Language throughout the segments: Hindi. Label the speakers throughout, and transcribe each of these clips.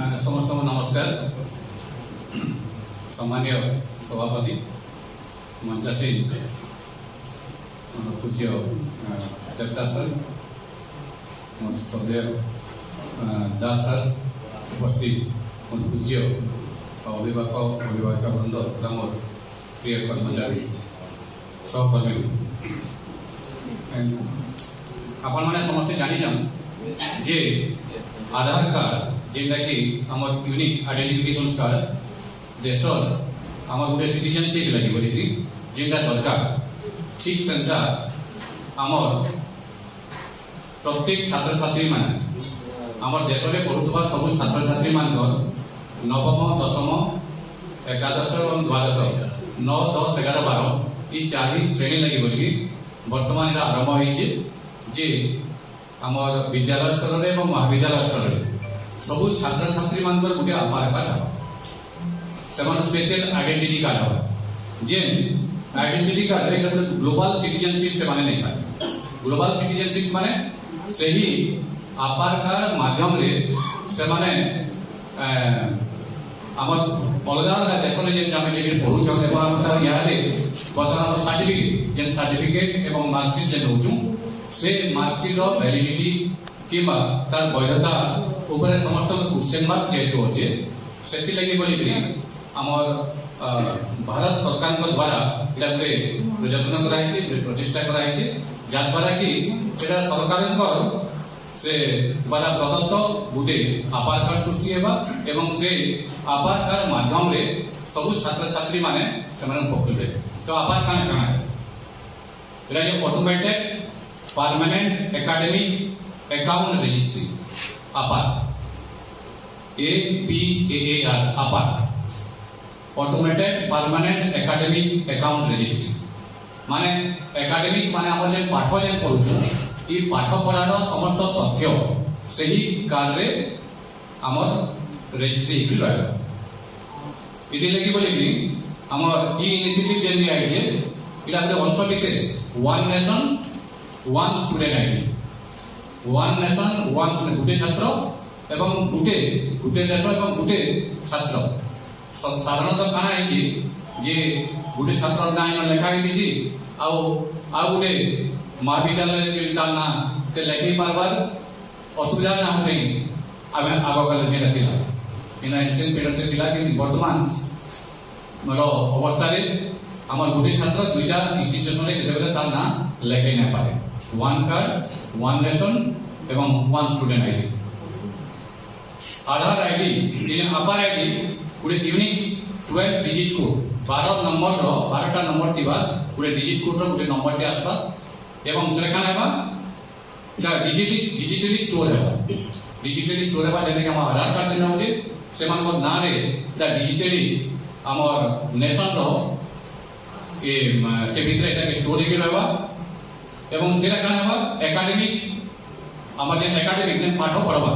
Speaker 1: समस्त नमस्कार। सम्मान्य सभापति मंचासीन पूज्य देवता सर, श्रद्धेय दास सर, उपस्थित पूज्य अभिभावक अभिभाविका वृंद तथा मोर प्रिय कर्मचारी सहकर्मी आपण मैंने समस्ते जानी जे आधार कार्ड जेटा कि आमर यूनिक आइडेंटिफिकेशन कार्ड देशर आमर गोटे सिटीजनशिप लगी बोली जेटा दरकार ठीक सेंटा आमर प्रत्येक छात्र छात्री माने आमर देश में पढ़ुवा सब छात्र छात्री मान नवम दशम एकादश और द्वादश 9, 10, 11, 12 ये 4 श्रेणी लगी बोली वर्तमान आरंभ होइए जे आमर विद्यालय स्तर में महाविद्यालय स्तर में सबू छात्र छात्री मान गोटे आधार कार्ड से स्पेशल आइडेंटिटी कार्ड हम जेन आइडेंटिटी कार्ड ग्लोबल सिटीजनशिप से माने नहीं पाए। ग्लोबल सिटीजनशिप माने सही आधार कार्ड माध्यम रे से माने आम अलग अलग देश में जेन आम जे पढ़ुछ एवं यादे बर्तमान सर्टिफिकेट जेन सर्टिफिकेट एवं मार्कशीट जेन होचु से मार्कशीट वैलिडिटी किबा तार वैधता ऊपर समस्त क्वेश्चन मार्क जेतु होचे सेति लगी बोली आमर भारत सरकार द्वारा इला गोटे प्रयत्न कराई प्रतिष्ठा कराई जद्वारा कि सेटा सरकार से द्वारा प्रदत्त गोटे आधार कार्ड सृष्टि हेबा एवं से आधार कार्ड माध्यम रे सब छात्र छात्री माने सेमान पकड़े। तो आधार कार्ड काना है इला जे automated permanent academic account registry APAR APAAR APAR automated permanent academic account registry माने एकेडमिक माने हम जे पाठ जे पढुछु ई पाठ पढ़ार समस्त तथ्य सही कार्ड रे हमर रजिस्ट्री हिल रहबा इदि लगी बोले कि हमर ई इनिशिएटिव जे आइ जे इला गोटे वंश विशेष one nation one student ID one nation one student गुटे छात्र एवं गुटे देश एवं गुटे छात्र साधारणतः काना है जे गुटे छात्र नाम लिखा है आ गुटे महाविद्यालय ना से लिखी पार्बार असुविधा ना होते आम आग काल जेटा थिला इन एंशिएंट पीरियड से थिला कि वर्तमान मोर अवस्था रे हमर गुटे छात्र दुईटा इंस्टीट्यूशन रे केतेबेले तार ना लेखै ना पारे वन कार्ड वन नेशन एवं वन स्टूडेंट आईडी आधार आईडी इन APAR आईडी गुटे यूनिक 12 डिजिट कोड 12 नंबर रो 12टा नंबर थिबा गुटे डिजिट कोड रो गुटे नंबर टे आसबा एवं से काना हेबा इला डिजिटली स्टोर हेबा जेने हम आधार कार्ड देना होजे से मान को ना रे इला डिजिटली हमर नेशन रो ए से भीतर एटा स्टोर हे रहबा एवं सेरा काना हेबा एकेडमिक हमर जे एकेडमिक ने पाठ पढ़बा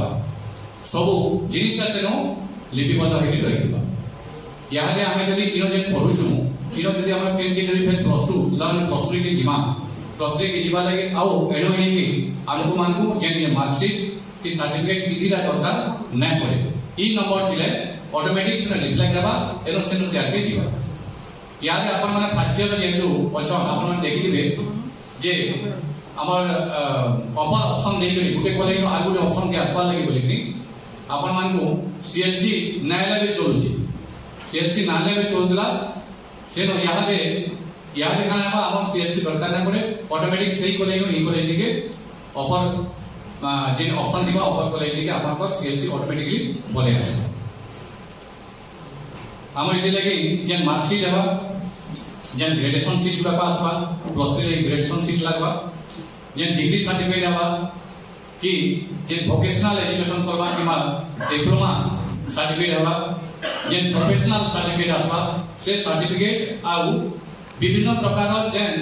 Speaker 1: सब जिनिसटा सेनो लिपिबद्ध होई रहिबा यादे हमें जदी इनो जे पढुछु इनो जदी हम पेन के जदी फिर +2 लर्न +3 के जिमा +3 के जिमा लगे आउ एनो एनी के आनको मानको जे मार्कशीट की सर्टिफिकेट किथिला दरकार नै पड़े ई नंबर थिले ऑटोमेटिक से रिप्लाई करबा एनो सेनो से आगे जिबा यादे अपन माने फर्स्ट ईयर जेतु अछन अपन माने देखि दिबे जे हमर अपर ऑप्शन दे के गुटे कॉलेज नो आगु ऑप्शन के आसपा लगी बोली कि अपन मान को सीएलसी नायला भी चलुची सीएलसी नाले भी चलला सेनो यादे काना बा हमर सीएलसी दरकार ना पड़े ऑटोमेटिक सही कॉलेज नो ई कॉलेज के अपर जे ऑप्शन दिबा अपर कॉलेज के अपन पर सीएलसी ऑटोमेटिकली बोले आसे हमर इदे लगे जे मार्कशीट हेबा जेन ग्रेजुएशन सीट गुला पास बा +3 ग्रेजुएशन सीट लागबा जेन डिग्री सर्टिफिकेट आवा कि जे वोकेशनल एजुकेशन करबा किमा डिप्लोमा सर्टिफिकेट आवा जेन प्रोफेशनल सर्टिफिकेट आसबा से सर्टिफिकेट आउ विभिन्न प्रकार जेन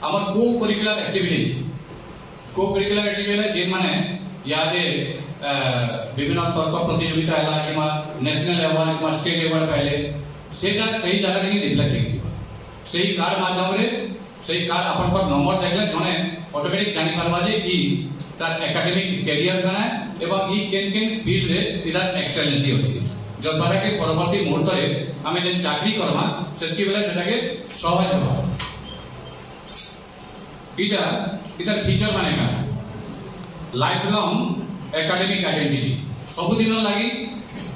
Speaker 1: हमर को करिकुलर एक्टिविटीज जेन माने यादे विभिन्न तर्क प्रतियोगिता हला keema national award keema state award पाइले सेटा सही जगह नहीं रिफ्लेक्ट देखिबा सही कार्ड माध्यम रे सही कार्ड अपन पर नंबर देखले जने ऑटोमेटिक जानि पारबा जे ई तार एकेडमिक कैरियर काना एवं ई केन केन फील्ड रे इधर एक्सेलेंसी अछि जद्वारा के परवर्ती मुहूर्त रे आमे जे चाकरी करमा सेति बेला सेटा के सहज हो इटा इधर फीचर माने का लाइफ लॉन्ग एकेडमिक आइडेंटिटी सब दिन लागि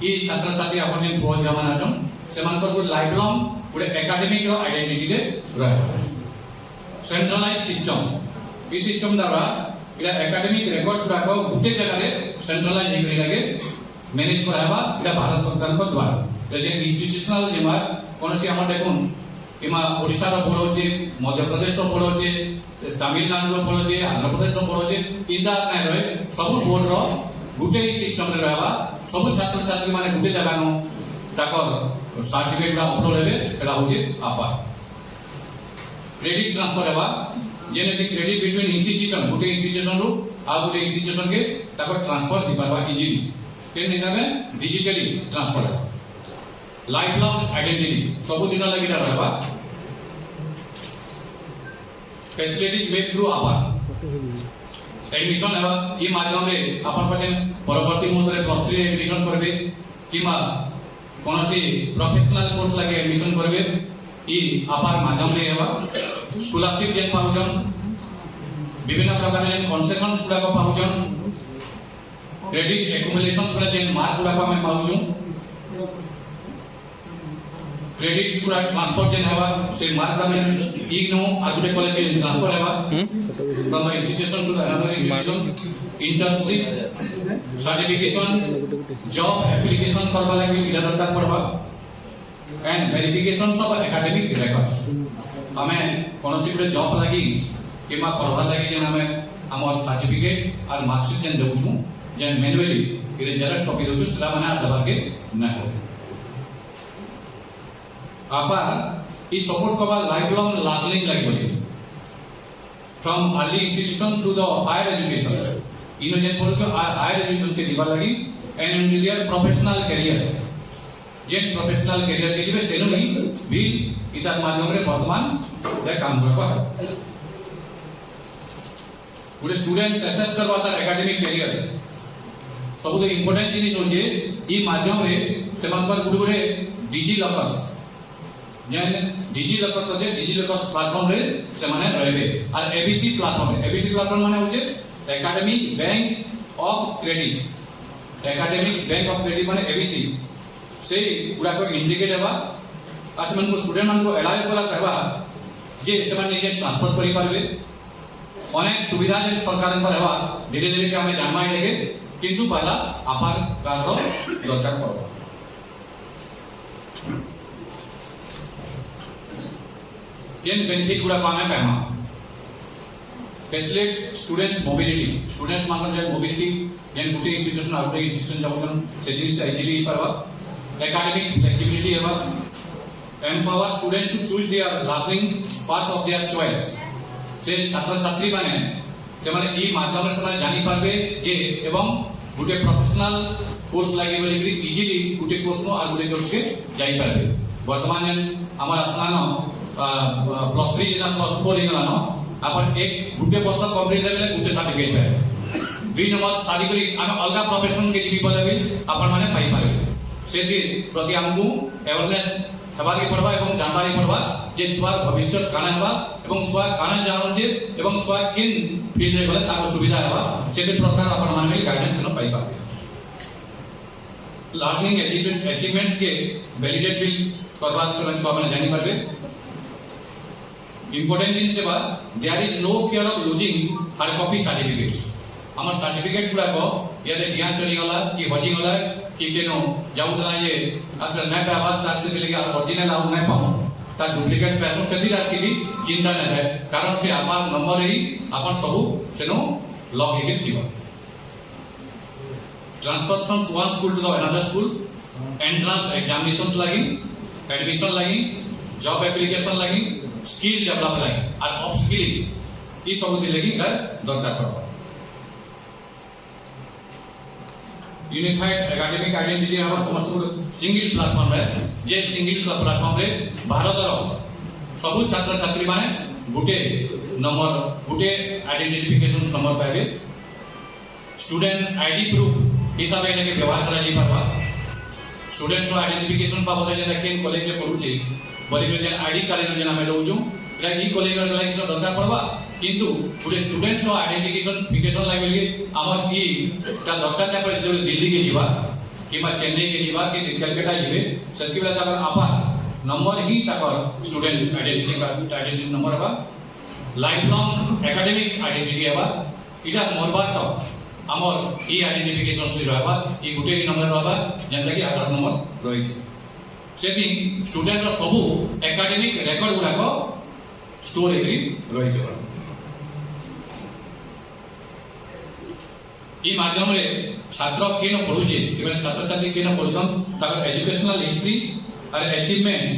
Speaker 1: ई छात्र छात्री अपन जे बहुत जमाना छन सेमान को लाइफ लॉन्ग पूरे एकेडमिक रो आइडेंटिटी रे रहे सेंट्रलाइज सिस्टम ई सिस्टम द्वारा इला एकेडमिक रिकॉर्ड्स गुडा गुटे जगह रे सेंट्रलाइज हेकरी लागे मैनेज कराबा इला भारत सरकार को द्वारा जे इंस्टीट्यूशनल जेमा कोनसी हमर देखुन इमा ओडिसा रो बोर्ड होचे मध्य प्रदेश रो बोर्ड होचे तमिलनाडु रो बोर्ड होचे आंध्र प्रदेश रो बोर्ड होचे इंदा नै रहे सब बोर्ड रो गुटे ही सिस्टम रे रहबा सब छात्र छात्री माने गुटे जगह नो ताकर सर्टिफिकेट का अपलोड हेबे एटा होचे आपा क्रेडिट ट्रांसफर हेबा जेने कि क्रेडिट बिटवीन इंस्टीट्यूशन गुटे इंस्टीट्यूशन रो आ गुटे इंस्टीट्यूशन के ताकर ट्रांसफर दि परबा इजीली केन हिसाबे डिजिटली ट्रांसफर हेबा लाइफ लॉन्ग आइडेंटिटी सब दिन लागि रहबा फैसिलिटीज मेड थ्रू आपा एडमिशन हेबा ई माध्यम रे अपन पछन परवर्ती मुहूर्त रे प्लस 3 एडमिशन करबे किमा कोनोसी प्रोफेशनल कोर्स लागि एडमिशन करबे ई आपार माध्यम रे हेबा स्कॉलरशिप जेन पाउजन विभिन्न प्रकार जेन कंसेशन सुडा को पाउजन क्रेडिट एक्युमुलेशन सुडा जेन मार्क गुडा को हम पाउजु क्रेडिट पूरा ट्रांसफर जेन हेबा से मार्क में इग्नो आ गुटे कॉलेज के ट्रांसफर हेबा from the institution to another institution internship certification job application करबा लागि इला दरकार पड़बा and verification of academic records हमें कोनोसी गुटे जॉब लागि किमा पढ़वा लागि जेन हमें हमर सर्टिफिकेट और मार्कशीट जेन देउछु जेन मैनुअली इरे जेरॉक्स कॉपी देउछु सेला माने दबा के ना हो आपा ई सपोर्ट करबा लाइफ लॉन्ग लर्निंग लागि बोली from early institution to the higher education इनो जेन पढो हायर एजुकेशन के दिबा लागि and in their professional career जेन प्रोफेशनल करियर के जिबे सेनु भी इतार माध्यम रे वर्तमान रे काम करबा गुटे स्टूडेंट्स एसेस करबा तार एकेडमिक करियर सबुतो इंपोर्टेंट जिनिस होचे ई माध्यम रे सेमान पर गुटे डिजी लॉकर्स जेन डिजी लॉकर्स होचे डिजी लॉकर्स प्लेटफॉर्म रे से माने रहबे और एबीसी प्लेटफॉर्म माने होचे academic bank of credit academic bank of credit माने एबीसी से गुडा को इंडिकेट हेबा आसमान को स्टूडेंट मान को एलाउ करा कहबा जे से माने जे ट्रांसफर करि पारबे अनेक सुविधा जे सरकार पर हेबा धीरे धीरे के हमें जानवा लेगे किंतु पहला आपार कार दरकार पड़बा केन बेनिफिट गुडा पामे पामा फैसिलिटेट स्टूडेंट्स मोबिलिटी स्टूडेंट्स मान जे मोबिलिटी जेन गुटे इंस्टीट्यूशन आउट इंस्टीट्यूशन जाउछन से जिनिस इजीली परबा एकेडमिक फ्लेक्सिबिलिटी हेबा empower student to choose their learning path of their choice से छात्र छात्री माने से माने ई माध्यम रे से जानि पारबे जे एवं गुटे प्रोफेशनल कोर्स लागि बोली इजीली गुटे कोर्स नो आ गुटे कोर्स के जाई पारबे वर्तमान हमर आसमान प्लस 3 जना प्लस 4 इगलानो अपन एक गुटे वर्ष कंप्लीट लेले गुटे सर्टिफिकेट पाए दुई नंबर शादी करी हम अलगा प्रोफेशन के जीवी पदवी अपन माने पाई पारे से प्रति हमकु अवेयरनेस हेबा के पड़बा एवं जानकारी पड़बा जे छुआ भविष्य काना हेबा एवं छुआ काना जानो जे एवं छुआ किन फील्ड रे गले ताको सुविधा हेबा से प्रकार अपन माने गाइडेंस न पाई पाबे लर्निंग अचीवमेंट्स के वैलिडेट बिल करबा से छुआ माने जानि पारबे इंपोर्टेंट इन सेवा there is no care of losing hard copy certificates हमर सर्टिफिकेट गुडा को याले ध्यान चली गला कि हजि गला कि केनो जाउतला ये असल नै पाबा तार से लेके ओरिजिनल आउ नै पाऊ ता डुप्लीकेट पैसों से दी राखी दी चिंता न है कारण से अपन नंबर ही अपन सबु सेनो लॉग हेगे थिबा transfer from one school to the another school entrance examinations लागि एडमिशन लागि जॉब एप्लीकेशन लागि स्किल डेवलप लागि और ऑफ स्किल ई सब दिले की दरकार पड़बा यूनिफाइड एकेडमिक आइडेंटिटी हमर समस्त सिंगल प्लेटफॉर्म है जे सिंगल प्लेटफॉर्म रे भारत रो सब छात्र छात्री माने गुटे नंबर गुटे आइडेंटिफिकेशन नंबर पाबे स्टूडेंट आईडी प्रूफ हिसाब से व्यवहार करा जाई परबा स्टूडेंट आइडेंटिफिकेशन बाबद जेना केन कॉलेज में पढुची बोली जे आईडी कार्ड जेना हम दउजु एला ई कॉलेज वाला किछ दरकार पड़बा किंतु गुटे स्टूडेंट आइडेंटिफिकेशन लागले हमर ई ता दरकार ना पड़े दिल्ली के जीवा कि चेन्नई के जीवा कि कलकत्ता जीवे सकी बेला ताकर आपा नंबर ही ताकर स्टूडेंट आइडेंटिटी नंबर बा लाइफ लॉन्ग एकेडमिक आइडेंटिटी बा इटा मोरबा तो हमर ई आइडेंटिफिकेशन से रहबा ई गुटे नंबर रहबा जेंता कि आधार नंबर रही सेति स्टूडेंट रो सबु एकेडमिक रिकॉर्ड गुडा को स्टोर एग्री रही जबा ई माध्यम रे छात्र केन पढुचे केवल छात्र छात्री केन पढुतन ताकर एजुकेशनल हिस्ट्री और अचीवमेंट्स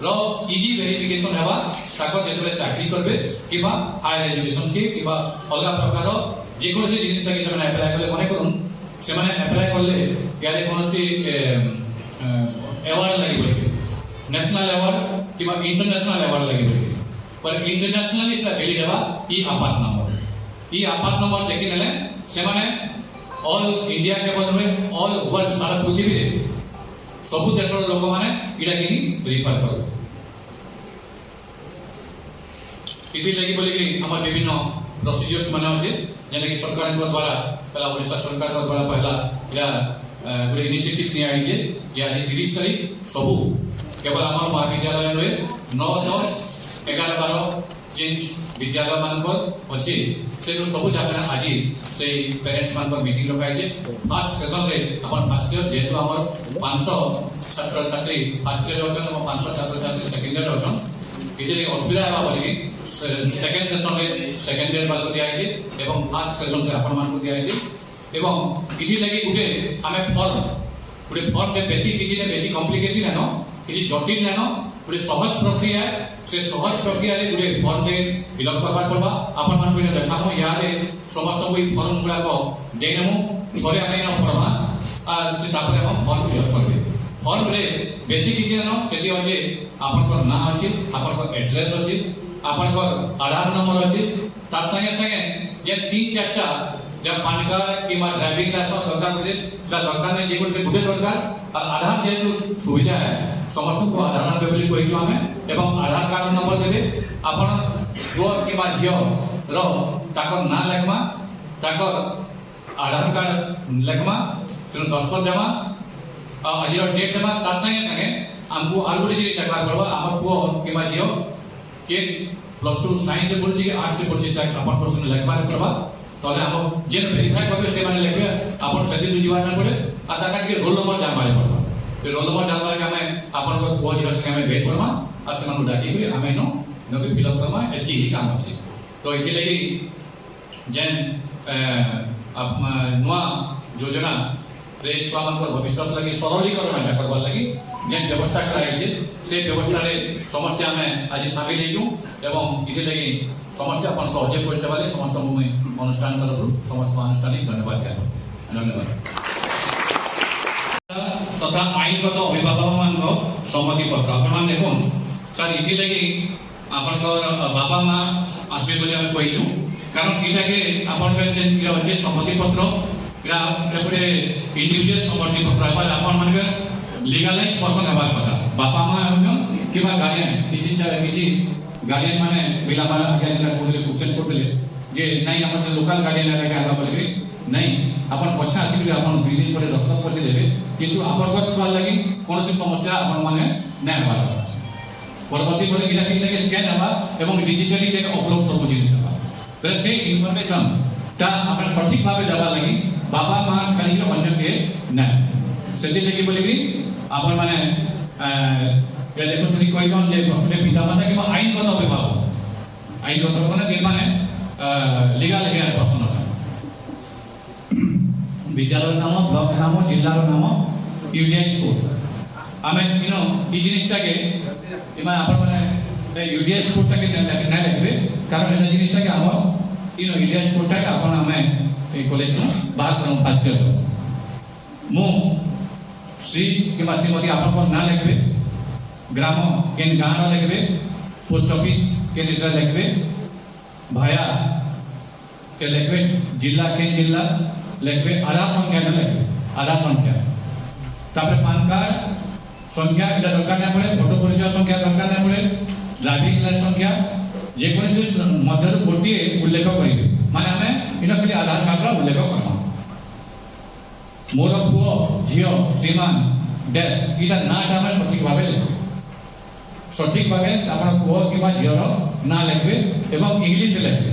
Speaker 1: रो इजी वेरिफिकेशन हेबा ताकर जेतले चाकरी करबे किबा हायर एजुकेशन के किबा अलगा प्रकार जे कोनसी जिनिस लागि से अप्लाई करले मने करूं से माने अप्लाई करले याले कोनसी अवार्ड लागि बोले नेशनल अवार्ड किबा इंटरनेशनल अवार्ड लागि बोले पर इंटरनेशनली से भेली देबा ई आपात नंबर देखि नेले से माने ऑल इंडिया के बदले ऑल वर्ल्ड सारा पृथ्वी रे सब देश लोक माने इडा के रिफर कर इति लागि बोले कि हमर विभिन्न प्रोसीजर्स माने अछि जेने कि सरकार के द्वारा पहला ओडिशा सरकार के द्वारा पहला इडा गुटे इनिशिएटिव नि आइ जे आज 30 तारीख सबु केवल हमर महाविद्यालय रे 9 10 11 12 जिन विद्यालय मान पर अछि से सब जगह आज से पेरेंट्स मान पर मीटिंग रखाइ जे फर्स्ट सेशन रे अपन फर्स्ट ईयर जेतु हमर 500 छात्र छात्री फर्स्ट ईयर अछन 500 छात्र छात्री सेकंड ईयर अछन इदे असुविधा है बोली सेकंड सेशन रे सेकंड ईयर बाल दिया है एवं फर्स्ट सेशन से अपन मान को दिया है एवं इदि लागि गुटे हमें फॉर्म में बेसी किछि ने बेसी कॉम्प्लिकेटेड है न किछि जटिल है न गुटे सहज प्रक्रिया से सहज प्रक्रिया रे गुटे फॉर्म रे फिलअप करबा पड़बा अपन मान को देखामो यारे समस्त कोई फॉर्म गुडा को देनमु थोरे आमे न पड़बा आ से तापरे हम फॉर्म फिलअप करबे फॉर्म रे बेसी किछि न सेति होजे आपन को नाम अछि आपन को एड्रेस अछि आपन को आधार नंबर अछि तार संगे संगे जे 3 4टा जब पान कार्ड कि ड्राइविंग लाइसेंस दरकार पड़े दरकार नहीं जेको से गुटे दरकार और आधार जेतु सुविधा है समस्त को आधार नंबर बोली कहियो हमें एवं आधार कार्ड नंबर देबे आपन पुओ कि झियो रो ताकर ना लेखमा ताकर आधार कार्ड लेखमा तेन दस्तखत देमा आज डेट देमा तार संगे संगे हमको आर गुटे जे दरकार पड़बा हमर पुओ कि झियो के +2 साइंस से पढ़छि कि आर्ट्स से पढ़छि अपन पर्सन लेखबा पड़बा तले हम जेन वेरीफाई करबे से माने लेबे अपन सेति दुजिवा ना पड़े आ ताका के रोल नंबर जानबारे पड़बा ए रोल नंबर जानबारे के हमें अपन को कोच हस के हमें भेट करबा आ से मानु डाकी कि हमें नो नबे फिलअप करबा एकी ही काम अछि तो एके लागि जेन नुआ योजना रे छुआ मन को भविष्य लागि सरलीकरण करबा लागि जेन व्यवस्था कराई जे से व्यवस्था रे समस्त हमें आज शामिल हेजु एवं इथे लागि समस्त अपन सहयोग करते वाले समस्त मुझे अनुष्ठान तरफ समस्त आनुष्ठानिक धन्यवाद धन्यवाद तथा आईनगत अभिभावक मान सम्मति पत्र अपन देखुन सर इथि लगी अपन बाबा माँ आसबे बोली हम कहिछु कारण इटा के अपन के जेन अछि सम्मति पत्र इरा एपटे इंडिविजुअल सम्मति पत्र है अपन मान के लीगलाइज पर्सन हेबार कथा बापा माँ होजन किबा गार्डियन किछि गार्डियन माने बिला माला आगे जरा कोले क्वेश्चन करथले जे नहीं हमर लोकल गार्डियन लगे आगा बोले नहीं अपन पछा आसी अपन 2 दिन पर दस्तखत कर देबे किंतु अपन को छुआ लागि कोनोसी समस्या अपन माने नै होबा परवर्ती पर इला के स्कैन हबा एवं डिजिटली के अपलोड सब जिनिस हबा त से इन्फॉर्मेशन ता अपन सठिक भाबे देबा लागि बाबा मां सही के अन्य के नै सेति लागि बोले कि अपन माने ये देखो श्री कोई जन जे अपने पिता माता कि आईनगत अभिभावक आईनगत माने जे माने लीगल हेयर पर्सन আছে विद्यालय नाम ब्लॉक नाम जिल्ला नाम यूडीआई स्कूल आमे इनो ई जिनिसटा के इमा आपण माने यूडीआई स्कूल टा के नै लगबे कारण ए जिनिसटा के हम इनो यूडीआई स्कूल टा के आपण हमें ए कॉलेज में बात करम फास्ट मु श्री के श्रीमती आपण को ना लगबे ग्राम केन गाना लिखबे पोस्ट ऑफिस के निशा लिखबे भाया के लिखबे जिला के जिला लिखबे आधार संख्या ने लिखबे आधार संख्या तापर पैन कार्ड संख्या এটা দরকার না পড়ে ফটো পরিচয় সংখ্যা দরকার না পড়ে ড্রাইভিং লাইসেন্স সংখ্যা যে কোনসি মধ্যে গোটিয়ে উল্লেখ করিবে মানে আমি ইনো খালি আধার কার্ডৰ উল্লেখ কৰম মোর পুଅ ঝিও শ্রীমান ড্যাশ এটা নাটা আমি সঠিকভাবে লিখব সঠিকভাবে আপনার পুଅ কিংবা ঝিওর না লিখবে এবং ইংলিশে লিখবে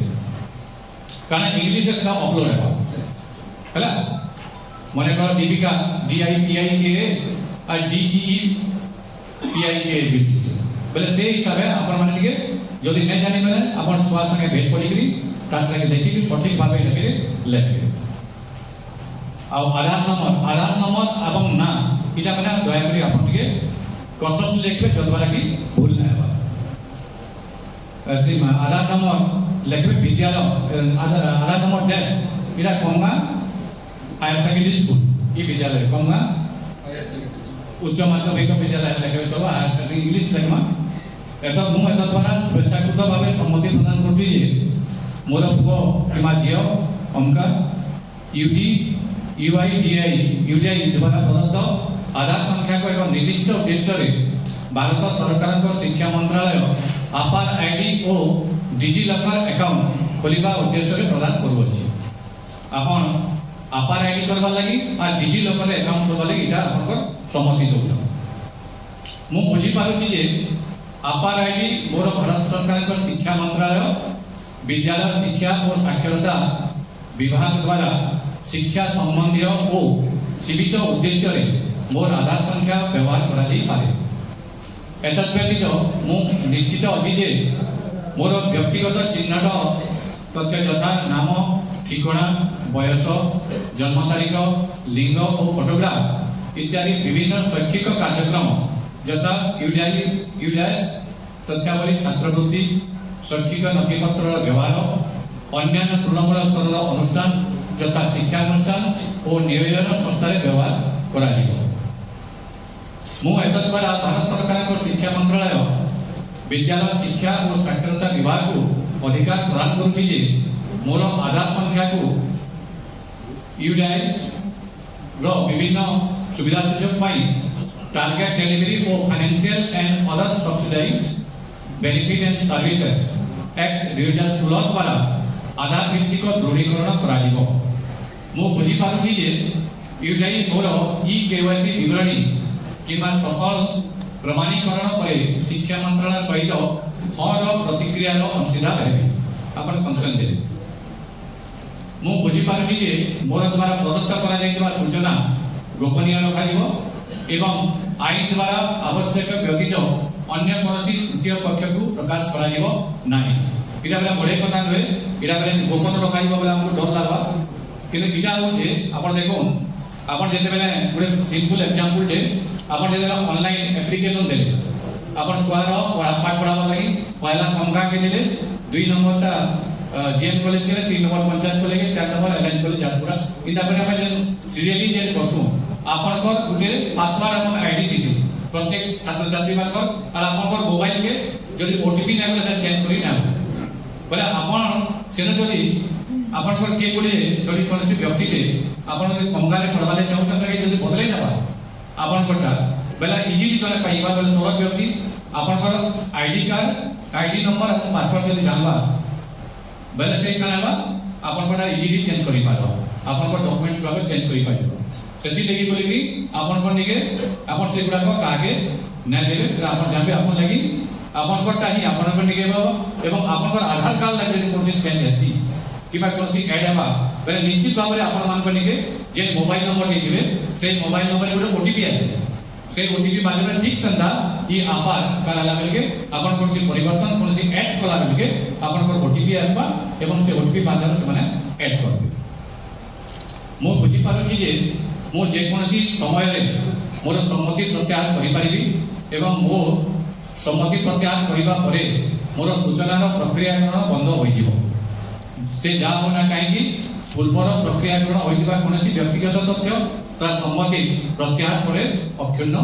Speaker 1: কারণ ইংলিশে সেটা অপলোড হবে হলা মনে করো দীপিকা DIPIK আর DEEPIK বলে সেই হিসাবে আপনার মানে টিকে যদি না জানি মানে আপনার ছুয়া সঙ্গে ভেট পড়িকি তার সঙ্গে দেখিকি সঠিকভাবে লিখবে ଆଉ ଆଧାର ନମ୍ବର ଏବଂ ନା এটা মানে দয়া করে আপন টিকে কনসেপ্ট লিখবে যতবার কি ভুল না হবে এসি আধার নম্বর লিখবে বিদ্যালয় আধার নম্বর ড্যাশ এটা কমা হায়ার সেকেন্ডারি স্কুল এই বিদ্যালয় কমা উচ্চ মাধ্যমিক বিদ্যালয় লিখবে সব হায়ার সেকেন্ডারি ইংলিশ লিখমা এত মু এত দ্বারা স্বেচ্ছাকৃত ভাবে সম্মতি প্রদান করছি যে মোর পুଅ কিংবা ঝিও অঙ্কা UIDI द्वारा प्रदत्त आधार संख्या को एक निर्दिष्ट उद्देश्य भारत सरकार शिक्षा मंत्रालय आपार आईडी और डिजी लकर अकाउंट खोलिबा उद्देश्य प्रदान करूछि आपन आपार आईडी करबा लागि आ डिजी लकर अकाउंट खोलबा लागि इटा आपन सम्मति दउछ मु बुझी पारुछि जे आपार आईडी मोर भारत सरकार शिक्षा मंत्रालय विद्यालय शिक्षा और साक्षरता विभाग द्वारा शिक्षा संबंधी और सीमित उद्देश्य मोर आधार संख्या व्यवहार करा जाई पारे एतद्व्यतीत मु निश्चित अछि जे मोर व्यक्तिगत चिह्नट तथ्य यथा नाम ठिकाना बयस जन्म तारीख लिंग और फोटोग्राफ इत्यादि विभिन्न शैक्षिक कार्यक्रम यथा यूडीएस तथ्यावली छात्रवृत्ति शैक्षिक नथिपत्र व्यवहार अन्यान्य तृणमूल स्तर अनुष्ठान যথা শিক্ষানুষ্ঠান ও নিয়োজন সংস্থারে ব্যবহার করা যাব মু এতদ্বারা ভারত সরকারଙ୍କ শিক্ষা মন্ত্রালয় বিদ্যালয় শিক্ষা ও সাক্ষরতা বিভাগକୁ ଅଧିକାର ପ୍ରଦାନ କରୁଛି ଯେ ମୋର ଆଧାର ସଂଖ୍ୟାକୁ ୟୁଡିଆଇ ର ବିଭିନ୍ନ ସୁବିଧା ସୁଯୋଗ ପାଇଁ ଟାର୍ଗେଟ ଡେଲିଭରି ଓ financial and other subsidize benefit and services act 2016 ଦ୍ୱାରା आधार भित्तिक दृढ़ीकरण करा जिवो मु बुझी पारुछि जे यूडीआई मोर केवाईसी विवरणी किबा सफल प्रमाणीकरण परे शिक्षा मंत्रालय सहित हर प्रतिक्रिया रो अंशदार हेबे आपण कंसर्न देबे मु बुझी पारुछि जे मोर द्वारा प्रदत्त करा जायतिबा सूचना गोपनीय रखा जिवो एवं आईन द्वारा आवश्यक व्यतीत अन्य कोनोसी तृतीय पक्ष को प्रकाश करा जिवो नाही इटा बेला बड़े कथा नुहे इटा बेला गोपन रखा बेला हमको डर लागबा किंतु इटा होचे आपण देखो आपण जेते बेला गुडे सिंपल एग्जांपल दे आपण जेते ऑनलाइन एप्लीकेशन देले आपण छुआर पाठ पढाबा लागि पहला कंका के देले 2 नंबर ता जेएन कॉलेज के 3 नंबर पंचायत कॉलेज के 4 नंबर एलाइन कॉलेज जासपुरा इटा बेला हम सीरियली जेन करसु आपण को गुडे पासवर्ड हम आईडी दिजु प्रत्येक छात्र छात्री मानकर और आपण को मोबाइल के जदी ओटीपी ना बेला चेंज करी ना बोले आपण सेने जदी आपण को के कोले जदी कोनसी व्यक्ति दे आपण के कंगाले पढवाले चाहू त सके जदी बदलै नबा आपण कोटा बेला इजीली तने पाइबा बेला तोर व्यक्ति आपण को आईडी कार्ड आईडी नंबर और पासवर्ड जदी जानबा बेला से कानाबा आपण कोटा इजीली चेंज करि पाबो आपण को डॉक्यूमेंट्स बाबा चेंज करि पाइबो सेति लेगी बोले कि आपण को निके आपण से गुडा को कागे न देबे से आपण जानबे आपण लागि आपण कोटा ही आपण को निके बाबा एवं आपण को आधार कार्ड लागि कोनसी चेंज हेसी किबा कोनसी ऐड हेबा बेले निश्चित भाव रे आपण मान को निके जे मोबाइल नंबर दिबे से मोबाइल नंबर रे ओटीपी आसे से ओटीपी माध्यम रे ठीक संदा ई आपार काला बेले आपण कोनसी परिवर्तन कोनसी ऐड कला बेले आपण को ओटीपी आसबा एवं से ओटीपी माध्यम से माने ऐड करबे मो बुझी पारुछि जे मो जे कोनसी समय रे मोर सम्मति प्रत्याहार करि परिबी एवं मो सम्मति प्रत्याहार करिबा परे मोर सूचनार प्रक्रियाकरण बंद होई जिवो से जा होना काहेकि पूर्वर प्रक्रियाकरण होइतिबा कोनसी व्यक्तिगत तथ्य तार सम्मति प्रत्याहार परे अक्षुण्ण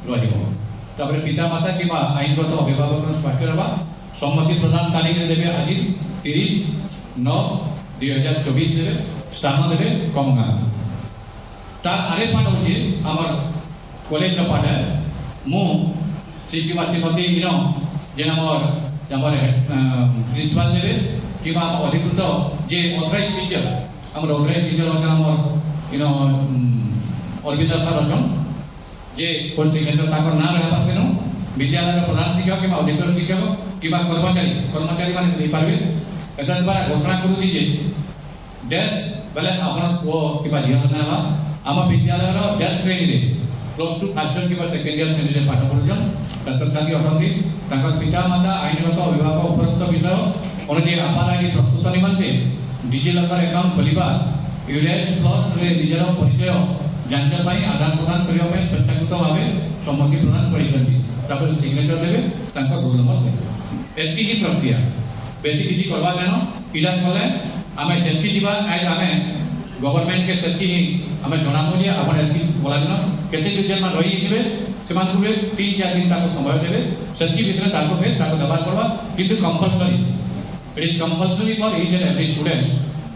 Speaker 1: रहिबो तापर पिता माता किबा आईनगत अभिभावक स्वाक्षर बा सम्मति प्रदान तारीख रे देबे आज 30/9/2024 देबे स्थान देवे कम गाँ तार आरे पाठ होची आमर कॉलेज नो पाठ है मु शिक्षिका श्रीमती इनो जे आमर आमर प्रिंसिपल देवे कि अधिकृत जे ऑथराइज टीचर आमर ऑथराइज टीचर होचन आमर इनो अरविंद सर होचन जे कोन सिग्नेचर ताकर नाम रहबा सेनो विद्यालय प्रधान शिक्षक कि अधिकृत शिक्षक कि कर्मचारी माने दे पारबे एटा द्वारा घोषणा करूची जे डैश बेले आपन वो कि झिया ना आम विद्यालय डैश श्रेणी रे +2 फर्स्ट इयर कि सेकेंड इयर श्रेणी रे पाठ पढुछन छात्र छात्री अटंती ताकर पिता माता आईनगत अभिभावक उपरोक्त विषय अनुसार आपाराई प्रस्तुत निमंते डिजिलॉकर अकाउंट खोलिबा यूडीएस प्लस रे निजर परिचय जांच पाई आदान प्रदान करिया पाई स्वेच्छाकृत भावे सम्मति प्रदान करिसथि तापर सिग्नेचर देबे तांका रोल नंबर देबे एति ही प्रक्रिया बेसी किछि करबा देनो इला कले आमे जेति जीवा आज आमे गवर्नमेंट के सेति आमे जणाबो जे आपण एति बोला दिनो केते जे मा रही हिबे सेमान को 3-4 दिन ताको समय देबे सेति भितर ताको दबार करबा किंतु compulsory it is compulsory for each and every student